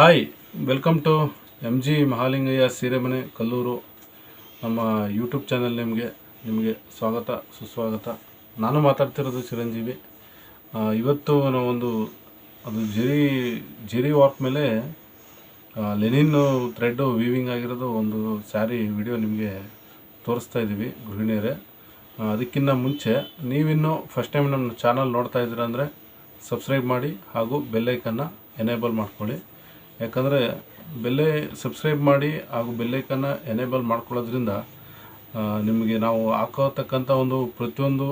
Hi, welcome to MG Mahalingayya Seeremane Kalluru. ನಮ್ಮ YouTube channel ನಿಮಗೆ ಸ್ವಾಗತ ಸುಸ್ವಾಗತ. ನಾನು ಮಾತಾಡ್ತಿರೋದು ಚಿರಂಜೀವಿ. ಇವತ್ತು ನಾವೊಂದು ಅದು ಜೆರಿ ವರ್ಕ್ ಮೇಲೆ ಲೆನಿನ್ ಥ್ರೆಡ್ ವೀವಿಂಗ್ ಆಗಿರೋದು ಒಂದು ಸ್ಯಾರಿ ವಿಡಿಯೋ ನಿಮಗೆ ತೋರಿಸ್ತಾ ಇದ್ದೀವಿ ಗೃಹಿಣಿಯರೇ. ಅದಕ್ಕಿಂತ ಮುಂಚೆ ನೀವಿನ್ನೂ ಫಸ್ಟ್ ಟೈಮ್ ನಮ್ಮ ಚಾನಲ್ ನೋಡ್ತಾ ಇದ್ದೀರ ಅಂದರೆ ಸಬ್ಸ್ಕ್ರೈಬ್ ಮಾಡಿ ಹಾಗೂ ಬೆಲ್ಲೈಕನ್ನು ಎನೇಬಲ್ ಮಾಡ್ಕೊಳ್ಳಿ. ಯಾಕಂದರೆ ಸಬ್ಸ್ಕ್ರೈಬ್ ಮಾಡಿ ಹಾಗೂ ಬೆಲ್ಲೈಕನ್ನ ಎನೇಬಲ್ ಮಾಡ್ಕೊಳ್ಳೋದ್ರಿಂದ ನಿಮಗೆ ನಾವು ಹಾಕೋತಕ್ಕಂಥ ಒಂದು ಪ್ರತಿಯೊಂದು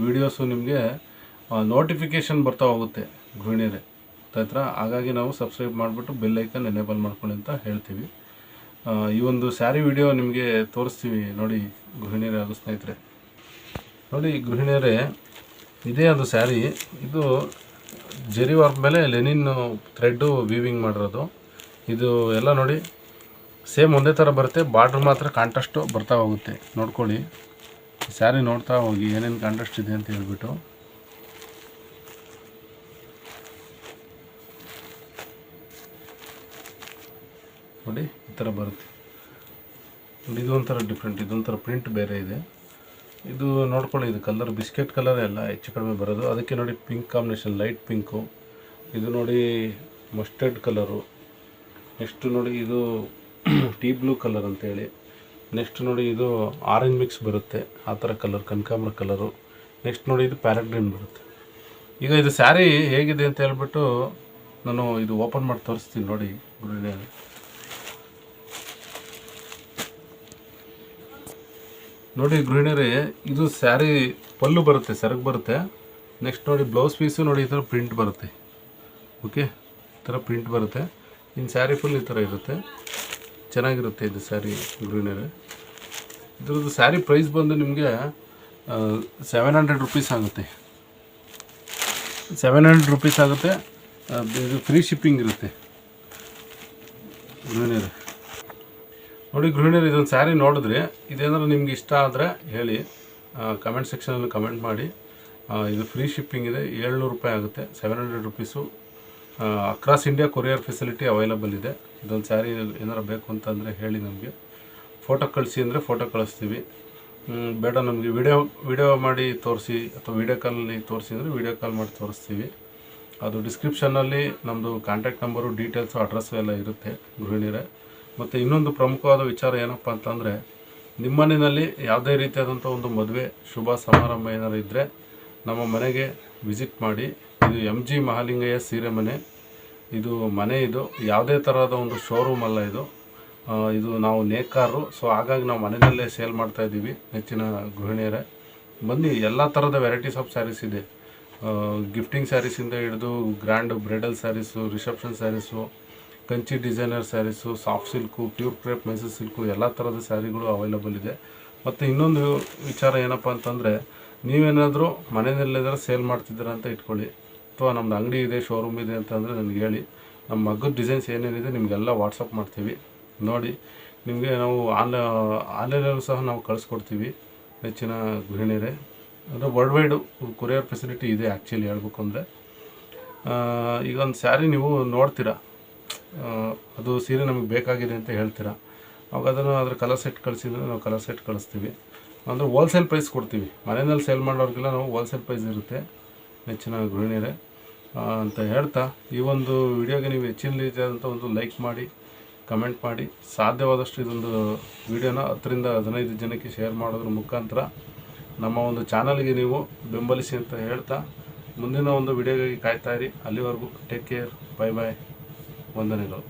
ವೀಡಿಯೋಸು ನಿಮಗೆ ನೋಟಿಫಿಕೇಷನ್ ಬರ್ತಾ ಹೋಗುತ್ತೆ ಗೃಹಿಣಿಯರೇ, ಆಯ್ತಾ. ಹಾಗಾಗಿ ನಾವು ಸಬ್ಸ್ಕ್ರೈಬ್ ಮಾಡಿಬಿಟ್ಟು ಬೆಲ್ಲೈಕನ್ ಎನೇಬಲ್ ಮಾಡ್ಕೊಳ್ಳಿ ಅಂತ ಹೇಳ್ತೀವಿ. ಈ ಒಂದು ಸ್ಯಾರಿ ವಿಡಿಯೋ ನಿಮಗೆ ತೋರಿಸ್ತೀವಿ ನೋಡಿ ಗೃಹಿಣಿಯರೇ ಹಾಗೂ ಸ್ನೇಹಿತರೆ. ನೋಡಿ ಗೃಹಿಣಿಯರೇ, ಇದೇ ಒಂದು ಸ್ಯಾರಿ. ಇದು ಜೆರಿ ವರ್ಕ್ ಮೇಲೆ ಲೆನಿನ್ ಥ್ರೆಡ್ಡು ವೀವಿಂಗ್ ಮಾಡಿರೋದು. ಇದು ಎಲ್ಲ ನೋಡಿ ಸೇಮ್ ಒಂದೇ ಥರ ಬರುತ್ತೆ, ಬಾರ್ಡ್ರ್ ಮಾತ್ರ ಕಾಂಟ್ರಾಸ್ಟು ಬರ್ತಾ ಹೋಗುತ್ತೆ. ನೋಡ್ಕೊಳ್ಳಿ, ಸ್ಯಾರಿ ನೋಡ್ತಾ ಹೋಗಿ ಏನೇನು ಕಾಂಟ್ರಾಸ್ಟ್ ಇದೆ ಅಂತ ಹೇಳ್ಬಿಟ್ಟು. ನೋಡಿ ಈ ಥರ ಬರುತ್ತೆ ನೋಡಿ. ಇದೊಂಥರ ಡಿಫ್ರೆಂಟ್, ಇದೊಂಥರ ಪ್ರಿಂಟ್ ಬೇರೆ ಇದೆ. ಇದು ನೋಡ್ಕೊಳ್ಳಿ, ಇದು ಕಲರ್ ಬಿಸ್ಕೆಟ್ ಕಲರ್ ಎಲ್ಲ ಹೆಚ್ಚು ಕಡಿಮೆ ಬರೋದು. ಅದಕ್ಕೆ ನೋಡಿ ಪಿಂಕ್ ಕಾಂಬಿನೇಷನ್, ಲೈಟ್ ಪಿಂಕು. ಇದು ನೋಡಿ ಮಸ್ಟರ್ಡ್ ಕಲರು. ನೆಕ್ಸ್ಟ್ ನೋಡಿ ಇದು ಟೀ ಬ್ಲೂ ಕಲರ್ ಅಂತೇಳಿ. ನೆಕ್ಸ್ಟ್ ನೋಡಿ ಇದು ಆರೆಂಜ್ ಮಿಕ್ಸ್ ಬರುತ್ತೆ, ಆ ಥರ ಕಲರ್, ಕನಕಾಂಬರ ಕಲರು. ನೆಕ್ಸ್ಟ್ ನೋಡಿ ಇದು ಪ್ಯಾರೆಟ್ ಗ್ರೀನ್ ಬರುತ್ತೆ. ಈಗ ಇದು ಸ್ಯಾರಿ ಹೇಗಿದೆ ಅಂತ ಹೇಳ್ಬಿಟ್ಟು ನಾನು ಇದು ಓಪನ್ ಮಾಡಿ ತೋರಿಸ್ತೀನಿ ನೋಡಿ. ನೋಡಿ ಗೃಹಿಣಿಯರೇ, ಇದು ಸ್ಯಾರಿ ಪಲ್ಲು ಬರುತ್ತೆ, ಸೆರಗು ಬರುತ್ತೆ. ನೆಕ್ಸ್ಟ್ ನೋಡಿ ಬ್ಲೌಸ್ ಪೀಸು ನೋಡಿ ಈ ಥರ ಪ್ರಿಂಟ್ ಬರುತ್ತೆ. ಓಕೆ, ಈ ಥರ ಪ್ರಿಂಟ್ ಬರುತ್ತೆ. ಇನ್ನು ಸ್ಯಾರಿ ಫುಲ್ ಈ ಥರ ಇರುತ್ತೆ, ಚೆನ್ನಾಗಿರುತ್ತೆ ಇದು ಸ್ಯಾರಿ ಗೃಹಿಣಿಯರೇ. ಇದ್ರದ್ದು ಸ್ಯಾರಿ ಪ್ರೈಸ್ ಬಂದು ನಿಮಗೆ 700 ರೂಪೀಸ್ ಆಗುತ್ತೆ. 700 ರೂಪೀಸ್ ಆಗುತ್ತೆ. ಇದು ಫ್ರೀ ಶಿಪ್ಪಿಂಗ್ ಇರುತ್ತೆ ಗೃಹಿಣಿಯರೇ. ನೋಡಿ ಗೃಹಿಣಿಯರು, ಇದೊಂದು ಸ್ಯಾರಿ ನೋಡಿದ್ರೆ ಇದೇನಾದ್ರು ನಿಮ್ಗೆ ಇಷ್ಟ ಆದರೆ ಹೇಳಿ, ಕಮೆಂಟ್ ಸೆಕ್ಷನಲ್ಲಿ ಕಮೆಂಟ್ ಮಾಡಿ. ಇದು ಫ್ರೀ ಶಿಪ್ಪಿಂಗ್ ಇದೆ, 700 ರೂಪಾಯಿ ಆಗುತ್ತೆ. 700 rupees. Across India courier facility available ಇದೆ. ಇದೊಂದು ಸ್ಯಾರಿ ಏನಾರು ಬೇಕು ಅಂತಂದರೆ ಹೇಳಿ, ನಮಗೆ ಫೋಟೋ ಕಳಿಸಿ ಅಂದರೆ ಫೋಟೋ ಕಳಿಸ್ತೀವಿ. ಬೇಡ ನಮಗೆ ವಿಡಿಯೋ ಮಾಡಿ ತೋರಿಸಿ ಅಥವಾ ವಿಡಿಯೋ ಕಾಲಲ್ಲಿ ತೋರಿಸಿ ಅಂದರೆ ವಿಡಿಯೋ ಕಾಲ್ ಮಾಡಿ ತೋರಿಸ್ತೀವಿ. ಅದು ಡಿಸ್ಕ್ರಿಪ್ಷನ್ನಲ್ಲಿ ನಮ್ಮದು ಕಾಂಟ್ಯಾಕ್ಟ್ ನಂಬರು, ಡೀಟೇಲ್ಸು, ಅಡ್ರೆಸ್ಸು ಎಲ್ಲ ಇರುತ್ತೆ ಗೃಹಿಣಿಯರೇ. ಮತ್ತು ಇನ್ನೊಂದು ಪ್ರಮುಖವಾದ ವಿಚಾರ ಏನಪ್ಪ ಅಂತಂದರೆ, ನಿಮ್ಮ ಮನೆಯಲ್ಲಿ ಯಾವುದೇ ರೀತಿಯಾದಂಥ ಒಂದು ಮದುವೆ ಶುಭ ಸಮಾರಂಭ ಏನಾರು ಇದ್ದರೆ ನಮ್ಮ ಮನೆಗೆ ವಿಸಿಟ್ ಮಾಡಿ. ಇದು MG ಮಹಾಲಿಂಗಯ್ಯ ಸೀರೆ ಮನೆ. ಇದು ಮನೆ, ಇದು ಯಾವುದೇ ಥರದ ಒಂದು ಶೋರೂಮ್ ಅಲ್ಲ. ಇದು ನಾವು ನೇಕಾರರು. ಸೊ ಹಾಗಾಗಿ ನಾವು ಮನೆಯಲ್ಲೇ ಸೇಲ್ ಮಾಡ್ತಾಯಿದ್ದೀವಿ. ನೆಚ್ಚಿನ ಗೃಹಿಣಿಯರೇ ಬನ್ನಿ, ಎಲ್ಲ ಥರದ ವೆರೈಟೀಸ್ ಆಫ್ ಸ್ಯಾರೀಸ್ ಇದೆ. ಗಿಫ್ಟಿಂಗ್ ಸ್ಯಾರೀಸಿಂದ ಹಿಡಿದು grand bridal sarees, reception sarees, Kanchi designer sarees, soft silk, pure crepe Mysuru silk, ಎಲ್ಲ ಥರದ ಸ್ಯಾರಿಗಳು ಅವೈಲಬಲ್ ಇದೆ. ಮತ್ತು ಇನ್ನೊಂದು ವಿಚಾರ ಏನಪ್ಪ ಅಂತಂದರೆ, ನೀವೇನಾದರೂ ಮನೆಯಲ್ಲೇನಾದ್ರೂ ಸೇಲ್ ಮಾಡ್ತಿದ್ದೀರ ಅಂತ ಇಟ್ಕೊಳ್ಳಿ, ಅಥವಾ ನಮ್ಮದು ಅಂಗಡಿ ಇದೆ, ಶೋರೂಮ್ ಇದೆ ಅಂತಂದರೆ ನನಗೆ ಹೇಳಿ. ನಮ್ಮ ಮಗ್ಗದ ಡಿಸೈನ್ಸ್ ಏನೇನಿದೆ ನಿಮಗೆಲ್ಲ ವಾಟ್ಸಪ್ ಮಾಡ್ತೀವಿ. ನೋಡಿ, ನಿಮಗೆ ನಾವು ಆನ್ಲೈನಲ್ಲೂ ಸಹ ನಾವು ಕಳಿಸ್ಕೊಡ್ತೀವಿ ನೆಚ್ಚಿನ ಗೃಹಿಣಿಯರೇ. ಅಂದರೆ ವರ್ಲ್ಡ್ ವೈಡು ಕೊರಿಯರ್ ಫೆಸಿಲಿಟಿ ಇದೆ ಆ್ಯಕ್ಚುಲಿ ಹೇಳ್ಬೇಕು ಅಂದರೆ. ಈಗ ಒಂದು ಸ್ಯಾರಿ ನೀವು ನೋಡ್ತೀರಾ, ಅದು ಸೀರೆ ನಮಗೆ ಬೇಕಾಗಿದೆ ಅಂತ ಹೇಳ್ತೀರಾ, ಅವಾಗ ಅದನ್ನು ಅದರ ಕಲರ್ ಸೆಟ್ ಕಳಿಸಿದ್ರೆ ನಾವು ಕಲರ್ ಸೆಟ್ ಕಳಿಸ್ತೀವಿ. ಅಂದರೆ ಹೋಲ್ಸೇಲ್ ಪ್ರೈಸ್ ಕೊಡ್ತೀವಿ. ಮನೆಯಲ್ಲಿ ಸೇಲ್ ಮಾಡೋರಿಗೆಲ್ಲ ನಾವು ಹೋಲ್ಸೇಲ್ ಪ್ರೈಸ್ ಇರುತ್ತೆ ನೆಚ್ಚಿನ ಗೃಹಿಣಿಯರೇ ಅಂತ ಹೇಳ್ತಾ, ಈ ಒಂದು ವಿಡಿಯೋಗೆ ನೀವು ಹೆಚ್ಚಿನ ರೀತಿಯಾದಂಥ ಒಂದು ಲೈಕ್ ಮಾಡಿ, ಕಮೆಂಟ್ ಮಾಡಿ, ಸಾಧ್ಯವಾದಷ್ಟು ಇದೊಂದು ವಿಡಿಯೋನ 10 ರಿಂದ 15 ಜನಕ್ಕೆ ಶೇರ್ ಮಾಡೋದ್ರ ಮುಖಾಂತರ ನಮ್ಮ ಒಂದು ಚಾನಲ್ಗೆ ನೀವು ಬೆಂಬಲಿಸಿ ಅಂತ ಹೇಳ್ತಾ, ಮುಂದಿನ ಒಂದು ವಿಡಿಯೋಗಾಗಿ ಕಾಯ್ತಾಯಿರಿ. ಅಲ್ಲಿವರೆಗೂ ಟೇಕ್ ಕೇರ್, ಬೈ ಬಾಯ್, ವಂದನೆಗಳು.